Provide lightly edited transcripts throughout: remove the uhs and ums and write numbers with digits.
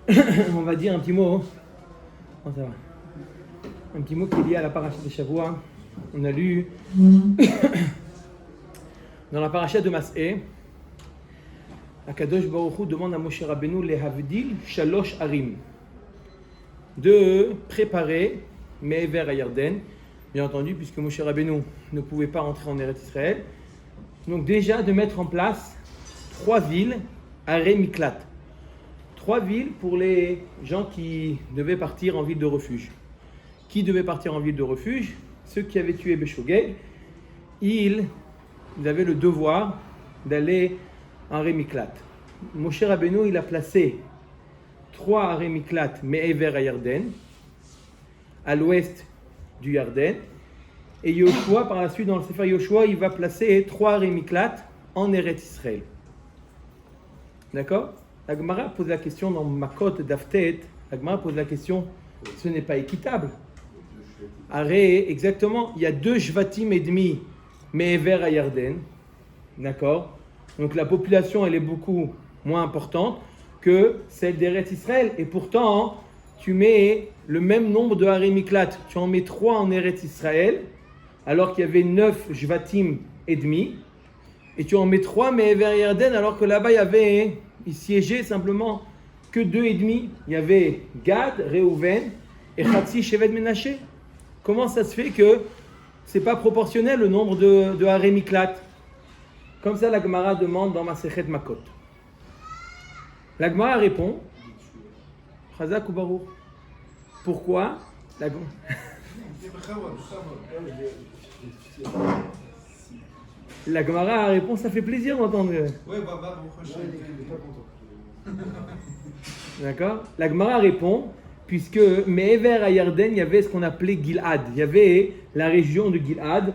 On va dire un petit mot. Comment ça va? Un petit mot qui est lié à la paracha de Shavua. On a lu dans la paracha de Mas'é, Akadosh Baruch Hu demande à Moshe Rabbeinu lehavdil shalosh arim, de préparer Me'ever à Yarden, bien entendu, puisque Moshe Rabbeinu ne pouvait pas rentrer en Eretz Israël. Donc déjà de mettre en place 3 villes, Aré Miklat. 3 villes pour les gens qui devaient partir en ville de refuge. Qui devaient partir en ville de refuge? Ceux qui avaient tué Béchogeg, ils avaient le devoir d'aller en Aré Miklat. Moshe Rabbeinu, il a placé 3 Aré Miklat, Me'ever à Yarden, à l'ouest du Yarden. Et Yoshua, par la suite, dans le Sefer Yoshua, il va placer 3 Aré Miklat en Eretz Israël. D'accord? La Gemara pose la question dans Makot d'Aftet. La Gemara pose la question, ce n'est pas équitable. Aré, exactement, il y a 2 Shvatim et demi Me'ever à Yarden. D'accord? Donc la population, elle est beaucoup moins importante que celle d'Eretz Israël. Et pourtant, tu mets le même nombre de Aré Miklat. Tu en mets 3 en Eretz Israël, alors qu'il y avait 9 Shvatim et demi. Et tu en mets 3 Me'ever Yarden, alors que là-bas, il siégeait simplement que 2 et demi. Il y avait Gad, Reuven et Chatzi Shevet Menaché. Comment ça se fait que c'est pas proportionnel le nombre de Aré Miklat? Comme ça, la Gemara demande dans Masechet Makot. La Gemara répond, Chazak ou Baruch. Pourquoi La Gemara répond, ça fait plaisir d'entendre. D'accord? La Gemara répond, puisque Me'ever à Yarden, il y avait ce qu'on appelait Gilad. Il y avait la région de Gilad.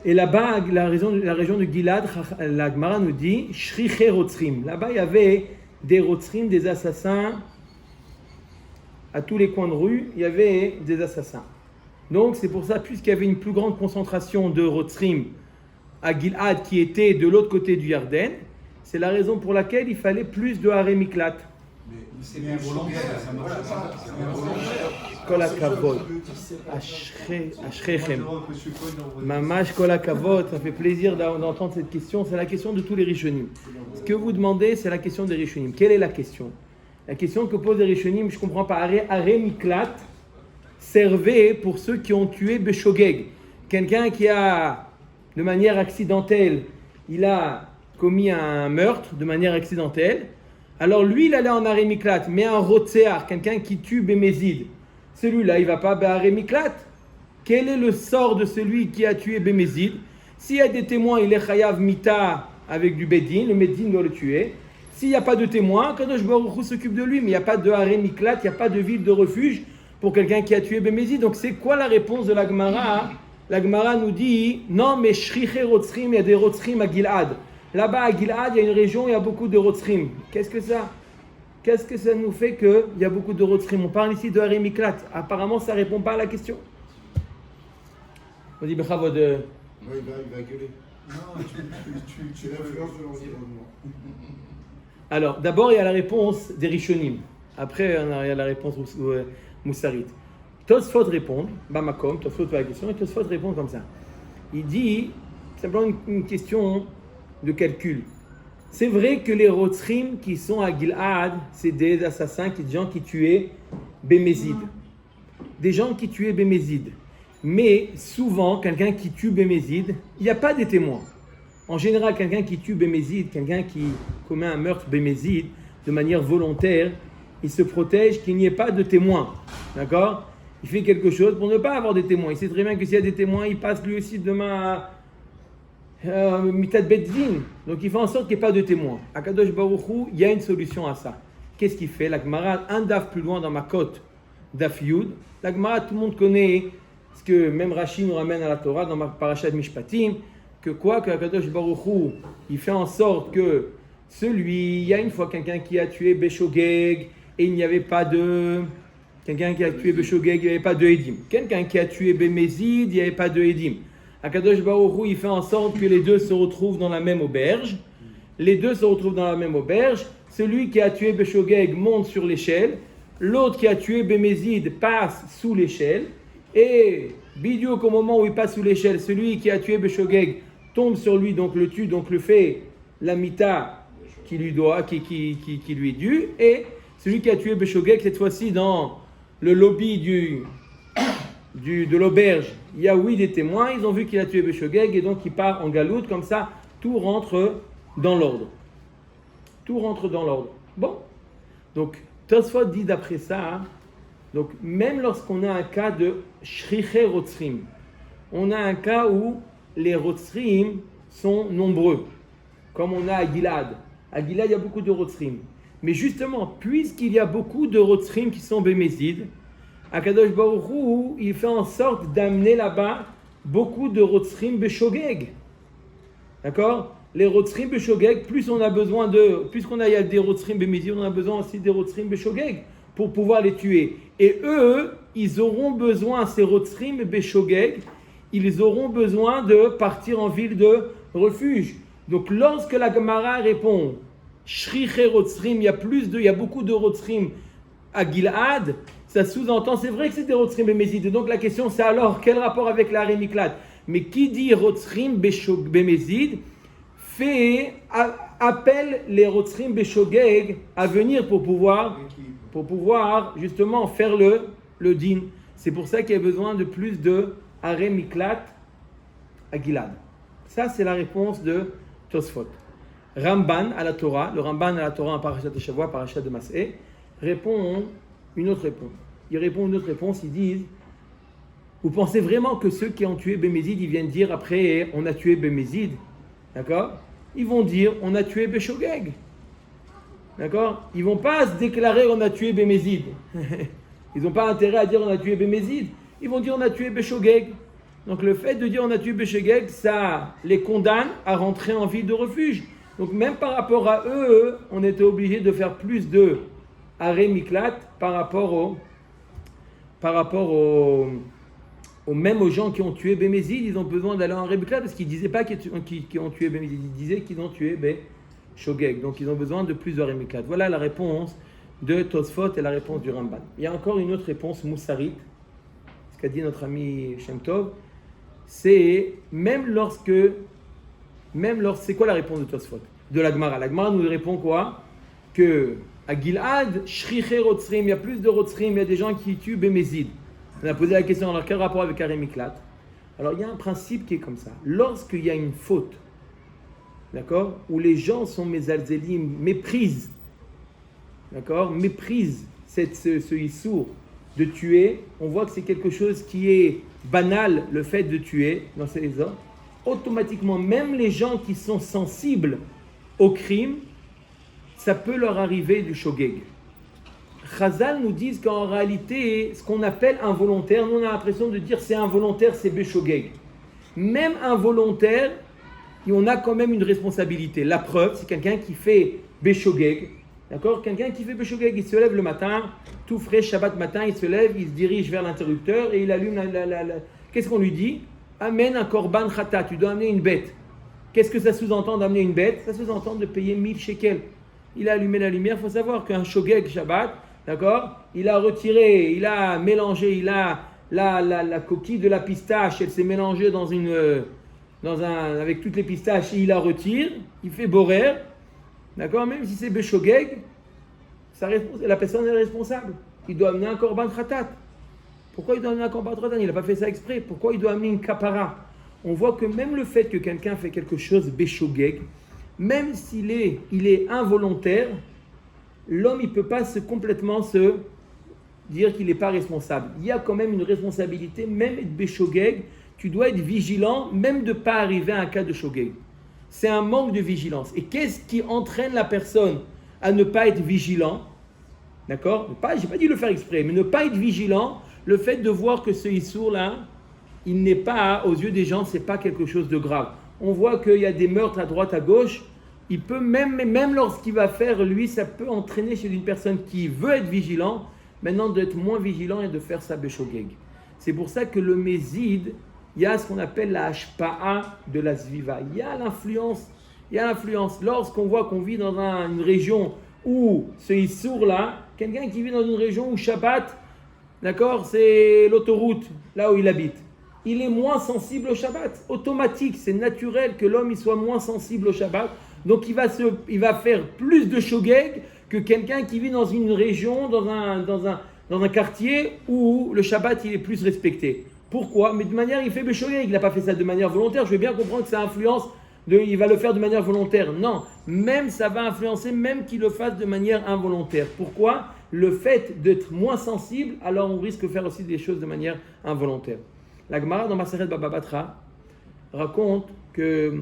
Et là-bas, la région de Gilad, la Gemara nous dit, Shriche Rotzrim. Là-bas, il y avait des Rotzrim, des assassins. À tous les coins de rue, il y avait des assassins. Donc, c'est pour ça, puisqu'il y avait une plus grande concentration de Rotzrim à Gilad, qui était de l'autre côté du Yarden, c'est la raison pour laquelle il fallait plus de Aré Miklat. Mais c'est bien volontaire, ça marche pas. Kol hakavod. Ashrechem. Mamash kol hakavod. Ça fait plaisir d'entendre cette question. C'est la question de tous les Rishonim. Ce que vous demandez, c'est la question des Rishonim. Quelle est la question? La question que posent les Rishonim, je ne comprends pas. Aré Miklat servait pour ceux qui ont tué Béchogeg. Quelqu'un qui a, de manière accidentelle, il a commis un meurtre de manière accidentelle. Alors lui, il allait en Aré Miklat, mais un Rotsear, quelqu'un qui tue Bémézid, celui-là, il ne va pas à Aré Miklat. Quel est le sort de celui qui a tué Bémézid? S'il y a des témoins, il est Chayav Mita avec du Bedin, le Bedin doit le tuer. S'il n'y a pas de témoins, Kadosh Baruch Hu s'occupe de lui, mais il n'y a pas de Aré Miklat, il n'y a pas de ville de refuge pour quelqu'un qui a tué Bémézid. Donc c'est quoi la réponse de la Gemara? La Gemara nous dit, non mais Shriche Rotzrim, il y a des Rotzrim à Gilad. Là-bas, à Gilad, il y a une région où il y a beaucoup de Rotzrim. Qu'est-ce que ça nous fait qu'il y a beaucoup de Rotzrim? On parle ici de Aré Miklat. Apparemment, ça ne répond pas à la question. On dit, Bechavod. Il va gueuler. Non, tu l'influence de l'environnement. Alors, d'abord, il y a la réponse des Rishonim. Après, il y a la réponse Moussarit. Tosfot répond, Bamakom, Tosfot pose la question, et Tosfot répond comme ça. Il dit, simplement une question de calcul. C'est vrai que les Rotzrim qui sont à Gilad, c'est des assassins, des gens qui tuaient Bémézid. Des gens qui tuaient Bémézid. Mais souvent, quelqu'un qui tue Bémézid, il n'y a pas de témoins. En général, quelqu'un qui tue Bémézid, quelqu'un qui commet un meurtre Bémézid de manière volontaire, il se protège qu'il n'y ait pas de témoins. D'accord? Il fait quelque chose pour ne pas avoir des témoins. Il sait très bien que s'il y a des témoins, il passe lui aussi demain Mitat Beddin. Donc il fait en sorte qu'il n'y ait pas de témoins. À Kadosh Baruch Hu, il y a une solution à ça. Qu'est-ce qu'il fait? La Gemara, un daf plus loin dans ma côte, daf Yud. La Gemara, tout le monde connaît ce que même Rashi nous ramène à la Torah dans ma parashat Mishpatim. Que quoi? Que Kadosh Baruch Hu, il fait en sorte que il y a une fois quelqu'un qui a tué Béchogeg et il n'y avait pas de. Quelqu'un qui a tué Béchogeg, il n'y avait pas de Edim. Quelqu'un qui a tué Bémézid, il n'y avait pas de Edim. Akadosh Baruch Hu, il fait en sorte que les deux se retrouvent dans la même auberge. les deux se retrouvent dans la même auberge. Celui qui a tué Béchogeg monte sur l'échelle. L'autre qui a tué Bémézid passe sous l'échelle. Et Bidiouk, au moment où il passe sous l'échelle, celui qui a tué Béchogeg tombe sur lui, donc le tue, donc le fait la mita qui lui est due. Et celui qui a tué Béchogeg, cette fois-ci dans le lobby de l'auberge, il y a des témoins, ils ont vu qu'il a tué Béchogeg et donc il part en galoute, comme ça, tout rentre dans l'ordre. Bon, donc Tosfot dit d'après ça, donc même lorsqu'on a un cas de shriché rotzrim, on a un cas où les rotzrim sont nombreux, comme on a à Gilad. À Gilad, il y a beaucoup de rotzrim. Mais justement, puisqu'il y a beaucoup de rotzrim qui sont bémézides, Akadosh Baruch Hu, il fait en sorte d'amener là-bas beaucoup de rotzrim béchogeg. D'accord? Les rotzrim béchogeg, puisqu'on a il y a des rotzrim bémézides, on a besoin aussi des rotzrim béchogeg pour pouvoir les tuer. Et eux, ils auront besoin, ces rotzrim béchogeg, ils auront besoin de partir en ville de refuge. Donc lorsque la Gemara répond Shriché rotzrim, il y a beaucoup de rotzrim à Gilad, ça sous-entend, c'est vrai que c'est des rotzrim bémézides. Donc la question c'est alors, quel rapport avec la Rémiklat? Mais qui dit rotzrim bémézides appelle les rotzrim béchogeg à venir pour pouvoir justement faire le din. C'est pour ça qu'il y a besoin de plus de Aré Miklat à Gilad. Ça, c'est la réponse de Tosfot. Ramban à la Torah, le Ramban à la Torah en Parashat Shavua, Parashat de Mas'é, répond une autre réponse. Ils répondent une autre réponse, ils disent, vous pensez vraiment que ceux qui ont tué Bémézid, ils viennent dire après, on a tué Bémézid, d'accord? Ils vont dire, on a tué Béchogeg. D'accord? Ils ne vont pas se déclarer, on a tué Bémézid. Ils n'ont pas intérêt à dire, on a tué Bémézid. Ils vont dire, on a tué Béchogeg. Donc le fait de dire, on a tué Béchogeg, ça les condamne à rentrer en ville de refuge. Donc même par rapport à eux, on était obligé de faire plus de Aré Miklat par rapport même aux gens qui ont tué Bémézid, ils ont besoin d'aller en Aré Miklat parce qu'ils ne disaient pas qu'ils ont tué Bémézid, ils disaient qu'ils ont tué Béchogeg. Donc ils ont besoin de plus de Aré Miklat. Voilà la réponse de Tosfot et la réponse du Ramban. Il y a encore une autre réponse moussarit, ce qu'a dit notre ami Shem Tov, c'est c'est quoi la réponse de Tosfot? De la Gemara. La Gemara nous répond quoi? Que à Gilad, Shriché Rotzrim, il y a plus de Rotzrim, il y a des gens qui tuent Bémézid. On a posé la question, alors quel rapport avec Aré Miklat? Alors il y a un principe qui est comme ça. Lorsqu'il y a une faute, d'accord, où les gens sont mezalzelim, méprisent, d'accord, méprisent ce issour de tuer, on voit que c'est quelque chose qui est banal, le fait de tuer dans ces hommes. Automatiquement, même les gens qui sont sensibles au crime, ça peut leur arriver du shogeg. Chazal nous disent qu'en réalité, ce qu'on appelle involontaire, nous on a l'impression de dire c'est involontaire, c'est béchogeg. Même involontaire, on a quand même une responsabilité. La preuve, c'est quelqu'un qui fait béchogeg. D'accord? Quelqu'un qui fait béchogeg, il se lève le matin, tout frais, Shabbat matin, il se lève, il se dirige vers l'interrupteur et il allume Qu'est-ce qu'on lui dit? Amène un korban khata, tu dois amener une bête. Qu'est-ce que ça sous-entend d'amener une bête? Ça sous-entend de payer 1000 shekels. Il a allumé la lumière, il faut savoir qu'un shogeg Shabbat, d'accord, il a retiré, il a mélangé, il a la coquille de la pistache, elle s'est mélangée avec toutes les pistaches, et il la retire, il fait borer, d'accord, même si c'est béchogeg, la personne est responsable. Il doit amener un korban khatat. Pourquoi il doit amener un korban khatat? Il n'a pas fait ça exprès. Pourquoi il doit amener une kapara? On voit que même le fait que quelqu'un fait quelque chose béchogeg, même s'il est involontaire, l'homme il ne peut pas complètement se dire qu'il n'est pas responsable. Il y a quand même une responsabilité, même être béchogeg, tu dois être vigilant, même de ne pas arriver à un cas de shogeg. C'est un manque de vigilance. Et qu'est-ce qui entraîne la personne à ne pas être vigilant? D'accord? Je n'ai pas dit le faire exprès, mais ne pas être vigilant, le fait de voir que ce issour-là, il n'est pas, aux yeux des gens, ce n'est pas quelque chose de grave. On voit qu'il y a des meurtres à droite, à gauche. Il peut même lorsqu'il va faire, lui, ça peut entraîner chez une personne qui veut être vigilant, maintenant d'être moins vigilant et de faire sa béchogeg. C'est pour ça que le mézid, il y a ce qu'on appelle la hashpa'a de la zviva. Il y a l'influence, Il y a influence. Lorsqu'on voit qu'on vit dans une région où ce Issour-là, quelqu'un qui vit dans une région où Shabbat, d'accord, c'est l'autoroute, là où il habite, il est moins sensible au Shabbat. Automatique, c'est naturel que l'homme il soit moins sensible au Shabbat. Donc il va faire plus de shogeg que quelqu'un qui vit dans une région, dans un quartier où le Shabbat il est plus respecté. Pourquoi? Mais de manière, il fait shogeg, il n'a pas fait ça de manière volontaire. Je vais bien comprendre que ça influence, il va le faire de manière volontaire. Non, même ça va influencer, même qu'il le fasse de manière involontaire. Pourquoi? Le fait d'être moins sensible, alors on risque de faire aussi des choses de manière involontaire. La Gemara dans Maseret Baba Batra raconte que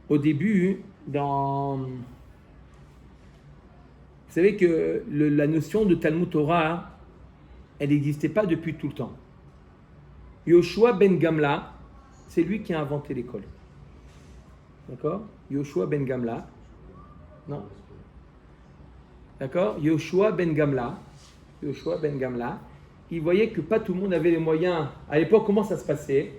au début, vous savez que la notion de Talmud Torah, elle n'existait pas depuis tout le temps. Yoshua ben Gamla, c'est lui qui a inventé l'école. D'accord? Yoshua ben Gamla. Non? D'accord? Yoshua ben Gamla, il voyait que pas tout le monde avait les moyens. À l'époque, comment ça se passait?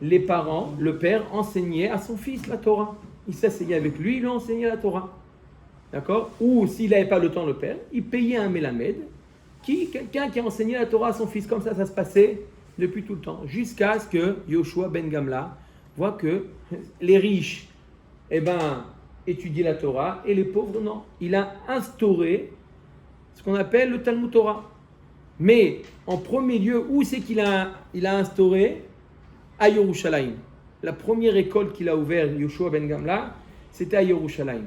Les parents, le père, enseignaient à son fils la Torah. Il s'asseyait avec lui, il lui enseignait la Torah. D'accord? Ou s'il n'avait pas le temps, le père, il payait un mélamed, quelqu'un qui enseignait la Torah à son fils. Comme ça se passait depuis tout le temps. Jusqu'à ce que Yoshua ben Gamla voit que les riches, étudient la Torah et les pauvres, non. Il a instauré ce qu'on appelle le Talmud Torah. Mais en premier lieu, où c'est qu'il a instauré? À Yerushalayim. La première école qu'il a ouverte, Yoshua ben Gamla, c'était à Yerushalayim.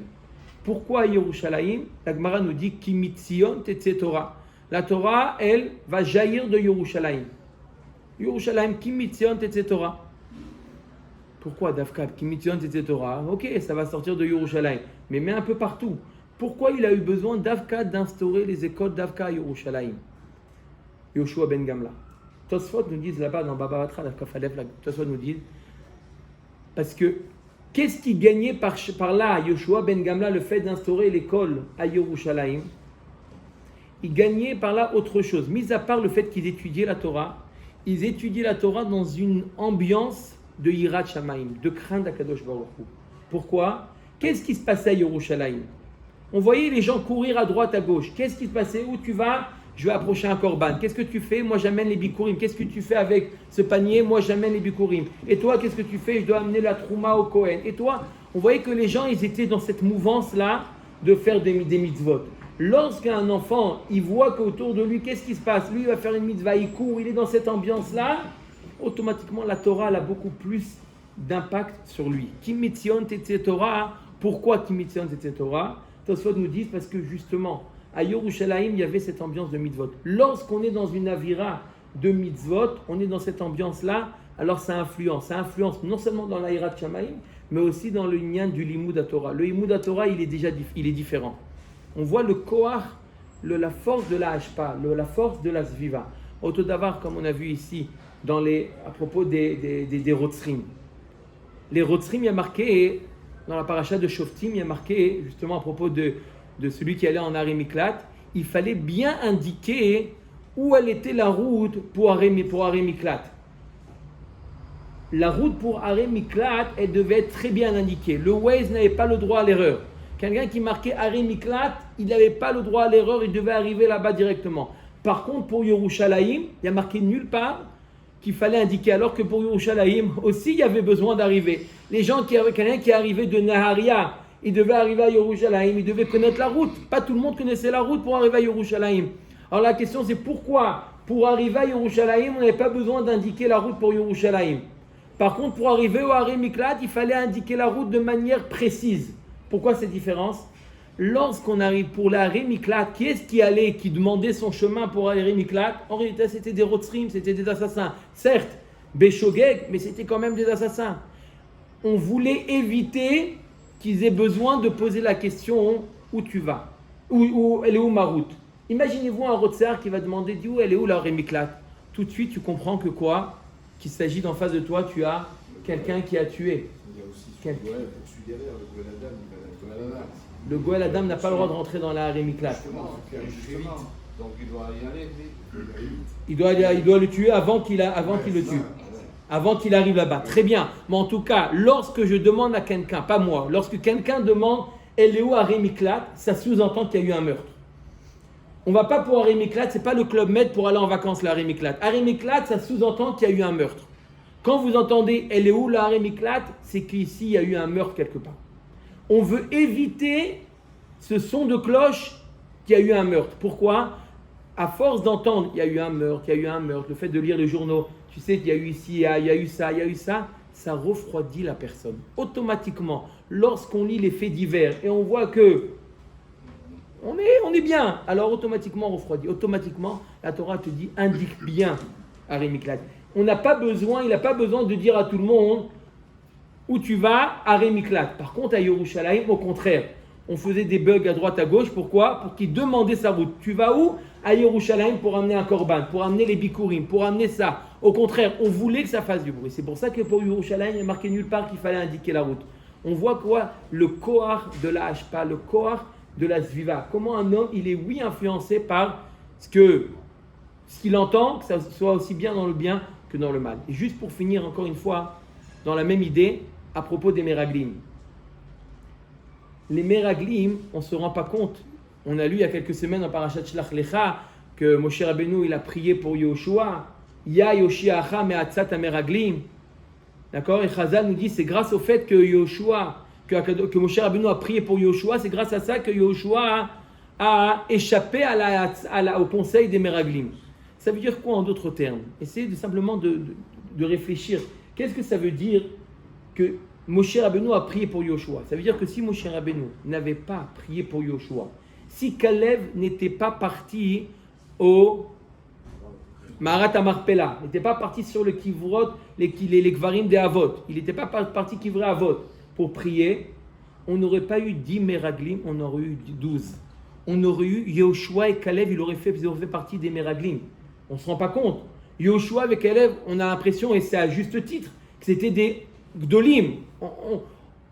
Pourquoi à Yerushalayim? La Gemara nous dit Ki mitzion tetzeh Torah. La Torah, elle, va jaillir de Yerushalayim. Yerushalayim, Ki mitzion tetzeh Torah. Pourquoi Davka? Ki mitzion tetzeh Torah. Ok, ça va sortir de Yerushalayim, mais un peu partout. Pourquoi il a eu besoin d'Avka d'instaurer les écoles d'Avka à Yerushalayim? Yoshua ben Gamla. Tosfot nous dit là-bas dans Baba Batra, Tosfot nous dit parce que qu'est-ce qui gagnait par là, Yoshua ben Gamla, le fait d'instaurer l'école à Yerushalayim? Il gagnait par là autre chose. Mis à part le fait qu'ils étudiaient la Torah, ils étudiaient la Torah dans une ambiance de Yirat Shamayim, de crainte d'Akadosh Baruch Hu. Pourquoi? Qu'est-ce qui se passait à Yerushalayim? On voyait les gens courir à droite, à gauche. Qu'est-ce qui se passait? Où tu vas? Je vais approcher un korban. Qu'est-ce que tu fais? Moi, j'amène les bikurim. Qu'est-ce que tu fais avec ce panier? Moi, j'amène les bikurim. Et toi, qu'est-ce que tu fais? Je dois amener la trouma au Kohen. Et toi, on voyait que les gens, ils étaient dans cette mouvance-là de faire des mitzvot. Lorsqu'un enfant, il voit qu'autour de lui, qu'est-ce qui se passe? Lui, il va faire une mitzvah, il court, il est dans cette ambiance-là. Automatiquement, la Torah, elle a beaucoup plus d'impact sur lui. Ki mitzion tetzeh Torah. Pourquoi Ki mitzion tetzeh Torah? Tosfot nous dit parce que justement, à Yerushalayim, il y avait cette ambiance de mitzvot. Lorsqu'on est dans une avira de mitzvot, on est dans cette ambiance-là, alors ça influence. Ça influence non seulement dans l'Aïrat Shamayim, mais aussi dans le lien du Limud HaTorah. Le Limud HaTorah, il est différent. On voit le Koach, la force de la Hashpa, la force de la Zviva. Autodavar, comme on a vu ici, à propos des Rotzrim. Les Rotzrim, il y a marqué, dans la paracha de Shoftim, il y a marqué, justement à propos de celui qui allait en Aré Miklat, il fallait bien indiquer où elle était la route pour Aré Miklat. La route pour Aré Miklat, elle devait être très bien indiquée. Le Waze n'avait pas le droit à l'erreur. Quelqu'un qui marquait Aré Miklat, il n'avait pas le droit à l'erreur, il devait arriver là-bas directement. Par contre, pour Yerushalayim, il y a marqué nulle part qu'il fallait indiquer, alors que pour Yerushalayim aussi, il y avait besoin d'arriver. Quelqu'un qui arrivait de Naharia, il devait arriver à Yerushalayim, il devait connaître la route. Pas tout le monde connaissait la route pour arriver à Yerushalayim. Alors la question c'est pourquoi, pour arriver à Yerushalayim, on n'avait pas besoin d'indiquer la route pour Yerushalayim. Par contre, pour arriver au Aré Miklat, il fallait indiquer la route de manière précise. Pourquoi cette différence? Lorsqu'on arrive pour l'Aré Miklat, qui est-ce qui demandait son chemin pour Aré Miklat? En réalité, c'était des Rotzrim, c'était des assassins. Certes, Béchogeg, mais c'était quand même des assassins. On voulait éviter qu'ils aient besoin de poser la question où tu vas, elle est où ma route. Imaginez-vous un Rotzer qui va demander où elle est où la Rémiklat. Tout de suite tu comprends que quoi? Qu'il s'agit d'en face de toi, tu as quelqu'un qui a tué. Il y a aussi poursuit derrière le Goël Adam. Le Goël Adam n'a pas le droit de rentrer dans la Rémiklat. Donc il doit y aller. Il doit le tuer avant qu'il le tue. avant qu'il arrive là-bas. Très bien. Mais en tout cas, lorsque je demande à quelqu'un, pas moi, lorsque quelqu'un demande elle est où Aré Miklat, ça sous-entend qu'il y a eu un meurtre. On ne va pas pour Aré Miklat, ce n'est pas le Club Med pour aller en vacances, l'Aré Miklat. Aré Miklat, ça sous-entend qu'il y a eu un meurtre. Quand vous entendez elle est où l'Aré Miklat, c'est qu'ici il y a eu un meurtre quelque part. On veut éviter ce son de cloche qu'il y a eu un meurtre. Pourquoi ? À force d'entendre il y a eu un meurtre, il y a eu un meurtre, le fait de lire les journaux, tu sais qu'il y a eu ici, il y a eu ça, il y a eu ça, ça refroidit la personne. Automatiquement, lorsqu'on lit les faits divers et on voit que on est bien, alors automatiquement on refroidit. Automatiquement, la Torah te dit, indique bien Aré Miklat. Il n'a pas besoin de dire à tout le monde où tu vas, Aré Miklat. Par contre, à Yerushalayim, au contraire, on faisait des bugs à droite à gauche. Pourquoi ? Pour qu'il demandait sa route. Tu vas où ? À Yerushalayim pour amener un korban, pour amener les bikurim, pour amener ça. Au contraire, on voulait que ça fasse du bruit. C'est pour ça que pour Yerushalayim, il n'y a marqué nulle part qu'il fallait indiquer la route. On voit quoi ? Le koar de la hashpa, le koar de la zviva. Comment un homme, il est oui influencé par ce qu'il entend, que ça soit aussi bien dans le bien que dans le mal. Et juste pour finir encore une fois, dans la même idée, à propos des Meraglim. Les Meraglim, on ne se rend pas compte. On a lu il y a quelques semaines en Parashat Shlach Lecha que Moshe Rabbeinu il a prié pour Yehoshua. Ya Yoshiacha me'atzat ha-Meraglim. D'accord ? Et Chazal nous dit c'est grâce au fait que que Moshe Rabbeinu a prié pour Yehoshua, c'est grâce à ça que Yehoshua a échappé au conseil des Meraglim. Ça veut dire quoi en d'autres termes ? Essayez simplement de réfléchir. Qu'est-ce que ça veut dire que Moshe Rabbeinu a prié pour Yehoshua ? Ça veut dire que si Moshe Rabbeinu n'avait pas prié pour Yehoshua, si Kalev n'était pas parti au Maharat Amarpela, n'était pas parti sur le Kivrot, les Kvarim des Avot, il n'était pas parti Kivré Avot pour prier, on n'aurait pas eu 10 Meraglim, on aurait eu 12. On aurait eu Yehoshua et Kalev, ils auraient fait partie des Meraglim. On ne se rend pas compte. Yehoshua avec Kalev, on a l'impression, et c'est à juste titre, que c'était des Gdolim.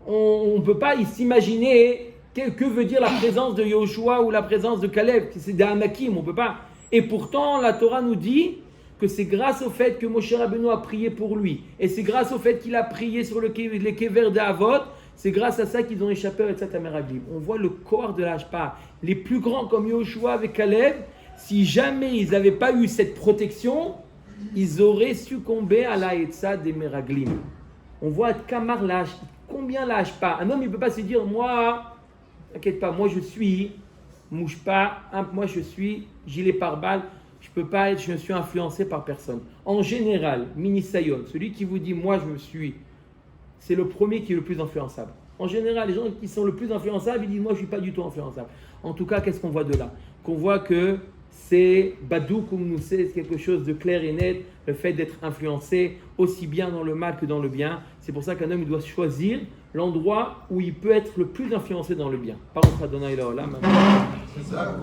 On ne peut pas s'imaginer que veut dire la présence de Yehoshua ou la présence de Kalev, que c'est des Anakim, on ne peut pas. Et pourtant, la Torah nous dit que c'est grâce au fait que Moshe Rabbeinu a prié pour lui, et c'est grâce au fait qu'il a prié sur les Kever d'Avot, c'est grâce à ça qu'ils ont échappé à cette Meraglim. On voit le corps de l'Ashpa. Les plus grands comme Yehoshua avec Kalev, si jamais ils n'avaient pas eu cette protection, ils auraient succombé à la Hetza des Meraglim. On voit Kamar l'Ash, combien l'Ashpa. Un homme, il ne peut pas se dire, moi, t'inquiète pas, moi je suis Mouchpa, moi je suis gilet pare-balles, je ne suis influencé par personne. En général, Minisayon, celui qui vous dit, moi je me suis, c'est le premier qui est le plus influençable. En général, les gens qui sont le plus influençables, ils disent, moi je ne suis pas du tout influençable. En tout cas, qu'est-ce qu'on voit de là ? Qu'on voit que c'est Badou, comme nous c'est quelque chose de clair et net, le fait d'être influencé aussi bien dans le mal que dans le bien. C'est pour ça qu'un homme il doit choisir l'endroit où il peut être le plus influencé dans le bien. Par contre, Adonai Laolam. C'est ça,